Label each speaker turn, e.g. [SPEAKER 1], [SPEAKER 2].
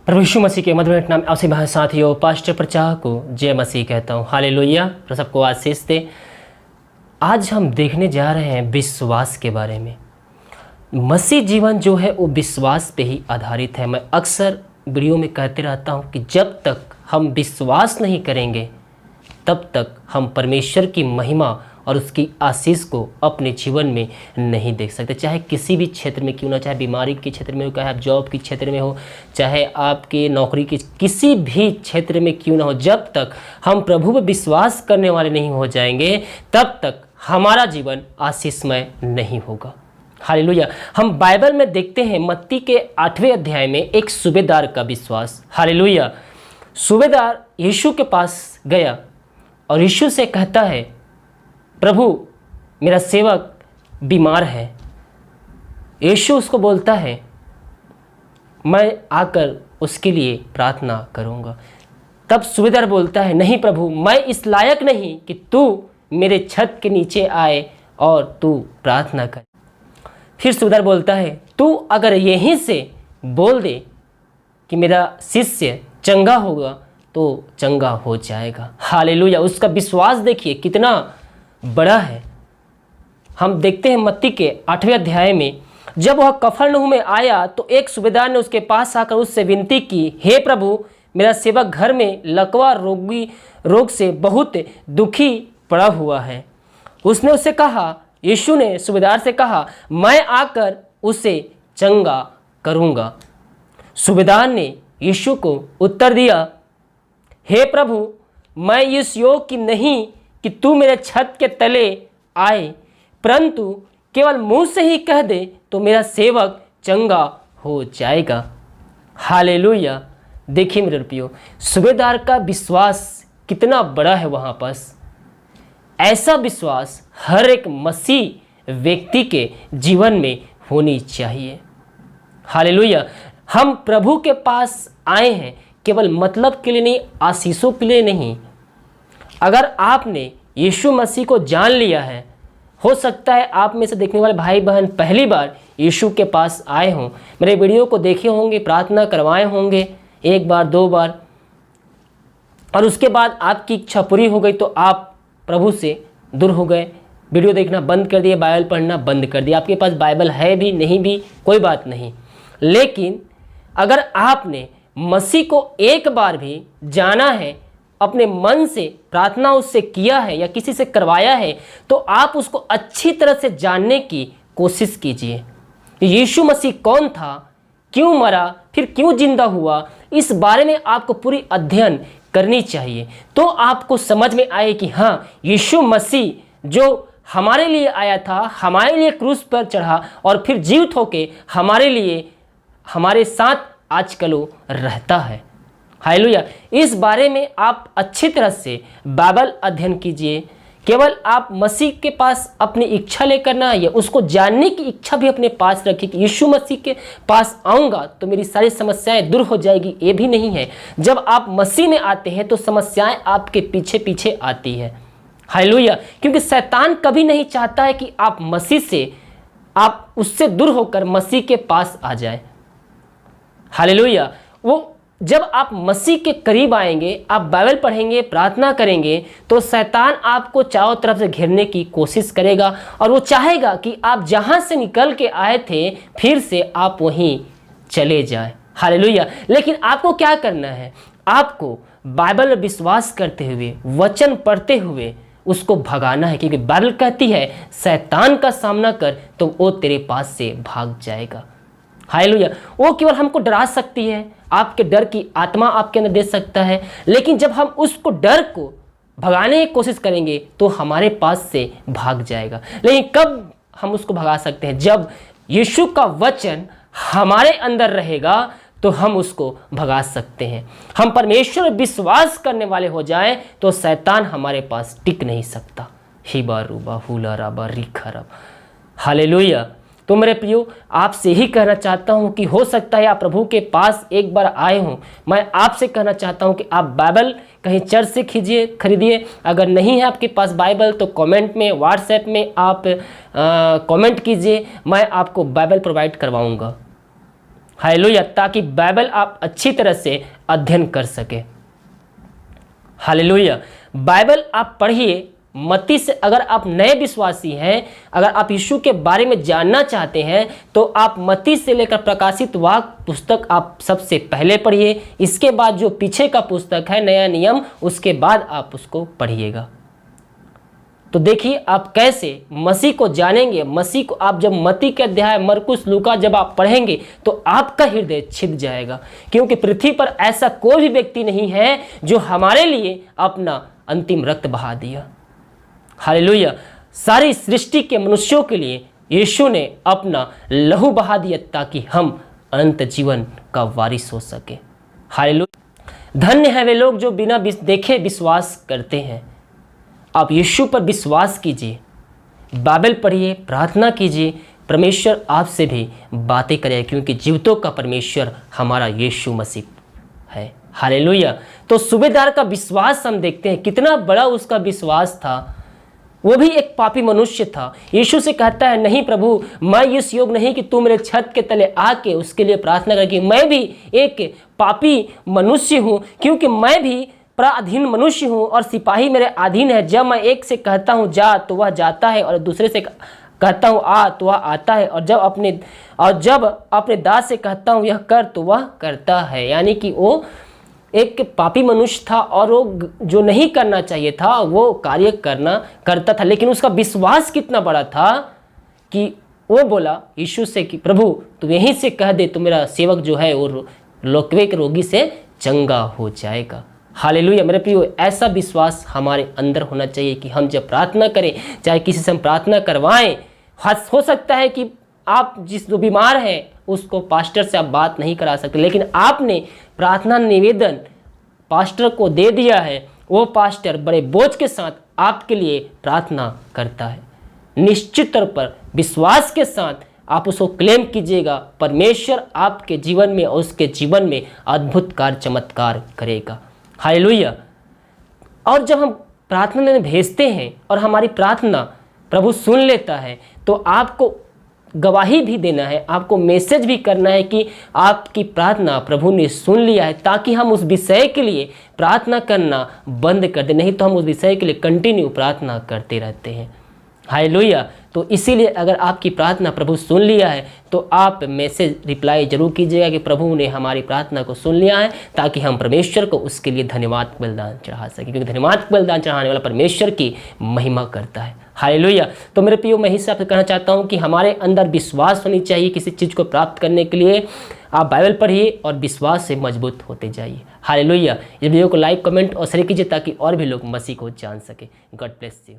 [SPEAKER 1] प्रभु यीशु मसीह के मधुर नाम आपसे भाई साथियों पास्टर प्रचार को जय मसीह कहता हूँ। हालेलुया। तो सबको आशीष दे। आज हम देखने जा रहे हैं विश्वास के बारे में। मसीह जीवन जो है वो विश्वास पे ही आधारित है। मैं अक्सर वीडियो में कहते रहता हूँ कि जब तक हम विश्वास नहीं करेंगे तब तक हम परमेश्वर की महिमा और उसकी आशीष को अपने जीवन में नहीं देख सकते। चाहे किसी भी क्षेत्र में क्यों ना, चाहे बीमारी के क्षेत्र में हो, चाहे आप जॉब के क्षेत्र में हो, चाहे आपके नौकरी के किसी भी क्षेत्र में क्यों ना हो, जब तक हम प्रभु पर विश्वास करने वाले नहीं हो जाएंगे तब तक हमारा जीवन आशीषमय नहीं होगा। हालेलुया। हम बाइबल में देखते हैं मत्ती के 8वें अध्याय में एक सूबेदार का विश्वास। हालेलुया। सूबेदार यीशु के पास गया और यीशु से कहता है, प्रभु मेरा सेवक बीमार है। यीशु उसको बोलता है, मैं आकर उसके लिए प्रार्थना करूंगा। तब सूबेदार बोलता है, नहीं प्रभु, मैं इस लायक नहीं कि तू मेरे छत के नीचे आए और तू प्रार्थना कर। फिर सूबेदार बोलता है, तू अगर यहीं से बोल दे कि मेरा शिष्य चंगा होगा तो चंगा हो जाएगा। हालेलुया। उसका विश्वास देखिए कितना बड़ा है। हम देखते हैं मत्ती के 8वें अध्याय में, जब वह कफरनहूम में आया तो एक सूबेदार ने उसके पास आकर उससे विनती की, हे प्रभु, मेरा सेवक घर में लकवा रोग से बहुत दुखी पड़ा हुआ है। उसने उससे कहा, यीशु ने सूबेदार से कहा, मैं आकर उसे चंगा करूंगा। सूबेदार ने यीशु को उत्तर दिया, हे प्रभु, मैं इस योग की नहीं कि तू मेरे छत के तले आए, परंतु केवल मुंह से ही कह दे तो मेरा सेवक चंगा हो जाएगा। हालेलुया। देखिए मेरे प्रियो, सूबेदार का विश्वास कितना बड़ा है। वहाँ पास ऐसा विश्वास हर एक मसीह व्यक्ति के जीवन में होनी चाहिए। हालेलुया। हम प्रभु के पास आए हैं केवल मतलब के लिए नहीं, आशीषों के लिए नहीं। अगर आपने यीशु मसीह को जान लिया है, हो सकता है आप में से देखने वाले भाई बहन पहली बार यीशु के पास आए हों, मेरे वीडियो को देखे होंगे, प्रार्थना करवाए होंगे एक बार दो बार, और उसके बाद आपकी इच्छा पूरी हो गई तो आप प्रभु से दूर हो गए, वीडियो देखना बंद कर दिए, बाइबल पढ़ना बंद कर दिया। आपके पास बाइबल है भी नहीं भी कोई बात नहीं, लेकिन अगर आपने मसीह को एक बार भी जाना है, अपने मन से प्रार्थना उससे किया है या किसी से करवाया है, तो आप उसको अच्छी तरह से जानने की कोशिश कीजिए कि यीशु मसीह कौन था, क्यों मरा, फिर क्यों जिंदा हुआ। इस बारे में आपको पूरी अध्ययन करनी चाहिए, तो आपको समझ में आए कि हाँ, यीशु मसीह जो हमारे लिए आया था, हमारे लिए क्रूस पर चढ़ा और फिर जीवित होके हमारे लिए हमारे साथ आजकल वो रहता है। हालेलुया। इस बारे में आप अच्छी तरह से बाइबल अध्ययन कीजिए। केवल आप मसीह के पास अपनी इच्छा लेकर ना आइए, उसको जानने की इच्छा भी अपने पास रखिए कि यीशु मसीह के पास आऊँगा तो मेरी सारी समस्याएं दूर हो जाएगी, ये भी नहीं है। जब आप मसीह में आते हैं तो समस्याएं आपके पीछे पीछे आती है। हालेलुया। क्योंकि शैतान कभी नहीं चाहता है कि आप मसीह से, आप उससे दूर होकर मसीह के पास आ जाए। हालेलुया। वो जब आप मसीह के करीब आएंगे, आप बाइबल पढ़ेंगे, प्रार्थना करेंगे, तो शैतान आपको चारों तरफ से घेरने की कोशिश करेगा और वो चाहेगा कि आप जहां से निकल के आए थे फिर से आप वहीं चले जाएं। हालेलुया। लेकिन आपको क्या करना है? आपको बाइबल में विश्वास करते हुए, वचन पढ़ते हुए उसको भगाना है, क्योंकि बाइबल कहती है शैतान का सामना कर तो वो तेरे पास से भाग जाएगा। हालेलुया। वो केवल हमको डरा सकती है, आपके डर की आत्मा आपके अंदर दे सकता है, लेकिन जब हम उसको डर को भगाने की कोशिश करेंगे तो हमारे पास से भाग जाएगा। लेकिन कब हम उसको भगा सकते हैं? जब यीशु का वचन हमारे अंदर रहेगा तो हम उसको भगा सकते हैं। हम परमेश्वर में विश्वास करने वाले हो जाएं तो शैतान हमारे पास टिक नहीं सकता। हिबा रूबा हुला राबा रिखरब। हालेलुया। तो मेरे प्रियो, आपसे ही कहना चाहता हूं कि हो सकता है आप प्रभु के पास एक बार आए हों। मैं आपसे कहना चाहता हूं कि आप बाइबल कहीं चर्च से खरीदिए। अगर नहीं है आपके पास बाइबल तो कमेंट में, व्हाट्सएप में आप कमेंट कीजिए, मैं आपको बाइबल प्रोवाइड करवाऊंगा। हालेलुया, ताकि बाइबल आप अच्छी तरह से अध्ययन कर सके। हालेलुया, बाइबल आप पढ़िए। मत्ती से अगर आप नए विश्वासी हैं, अगर आप यीशु के बारे में जानना चाहते हैं, तो आप मत्ती से लेकर प्रकाशित वाक्य पुस्तक आप सबसे पहले पढ़िए। इसके बाद जो पीछे का पुस्तक है नया नियम, उसके बाद आप उसको पढ़िएगा। तो देखिए आप कैसे मसीह को जानेंगे। मसीह को आप जब मत्ती के अध्याय, मरकुस, लूका जब आप पढ़ेंगे तो आपका हृदय छिद जाएगा, क्योंकि पृथ्वी पर ऐसा कोई भी व्यक्ति नहीं है जो हमारे लिए अपना अंतिम रक्त बहा दिया। हालेलुया, सारी सृष्टि के मनुष्यों के लिए यीशु ने अपना लहू बहा दिया ताकि हम अनंत जीवन का वारिस हो सके। हालेलुया, धन्य है वे लोग जो बिना देखे विश्वास करते हैं। आप यीशु पर विश्वास कीजिए, बाइबल पढ़िए, प्रार्थना कीजिए, परमेश्वर आपसे भी बातें करे, क्योंकि जीवितों का परमेश्वर हमारा यीशु मसीह है। हालेलुया, तो सूबेदार का विश्वास हम देखते हैं, कितना बड़ा उसका विश्वास था। वो भी एक पापी मनुष्य था। यीशु से कहता है, नहीं प्रभु, मैं इस योग नहीं कि तू मेरे छत के तले आके उसके लिए प्रार्थना कर, कि मैं भी एक पापी मनुष्य हूँ, क्योंकि मैं भी पराधीन मनुष्य हूँ और सिपाही मेरे अधीन है। जब मैं एक से कहता हूँ जा तो वह जाता है, और दूसरे से कहता हूँ आ तो वह आता है, और जब अपने दास से कहता हूँ यह कर तो वह करता है। यानी कि वो एक पापी मनुष्य था और वो जो नहीं करना चाहिए था वो कार्य करता था, लेकिन उसका विश्वास कितना बड़ा था कि वो बोला यीशु से कि प्रभु तू यहीं से कह दे तो मेरा सेवक जो है वो लोकवे के रोगी से चंगा हो जाएगा। हालेलुया, मेरे प्रियो, ऐसा विश्वास हमारे अंदर होना चाहिए कि हम जब प्रार्थना करें, चाहे किसी से हम प्रार्थना करवाएं, हो सकता है कि आप जो बीमार है उसको पास्टर से आप बात नहीं करा सकते, लेकिन आपने प्रार्थना निवेदन पास्टर को दे दिया है, वो पास्टर बड़े बोझ के साथ आपके लिए प्रार्थना करता है। निश्चित तौर पर विश्वास के साथ आप उसको क्लेम कीजिएगा, परमेश्वर आपके जीवन में और उसके जीवन में अद्भुत कार्य चमत्कार करेगा। हालेलुया, और जब हम प्रार्थना में भेजते हैं और हमारी प्रार्थना प्रभु सुन लेता है, तो आपको गवाही भी देना है, आपको मैसेज भी करना है कि आपकी प्रार्थना प्रभु ने सुन लिया है, ताकि हम उस विषय के लिए प्रार्थना करना बंद कर दें। नहीं तो हम उस विषय के लिए कंटिन्यू प्रार्थना करते रहते हैं। हालेलुया, तो इसीलिए अगर आपकी प्रार्थना प्रभु सुन लिया है तो आप मैसेज रिप्लाई जरूर कीजिएगा कि प्रभु ने हमारी प्रार्थना को सुन लिया है, ताकि हम परमेश्वर को उसके लिए धन्यवाद बलिदान चढ़ा सकें, क्योंकि धन्यवाद बलिदान चढ़ाने वाला परमेश्वर की महिमा करता है। हालेलुया, तो मेरे प्रियो, मैं इसी आपसे कहना चाहता हूँ कि हमारे अंदर विश्वास होनी चाहिए किसी चीज़ को प्राप्त करने के लिए। आप बाइबल पढ़िए और विश्वास से मजबूत होते जाइए। हालेलुया, इस वीडियो को लाइक, कमेंट और शेयर कीजिए ताकि और भी लोग मसीह को जान सके। God bless you.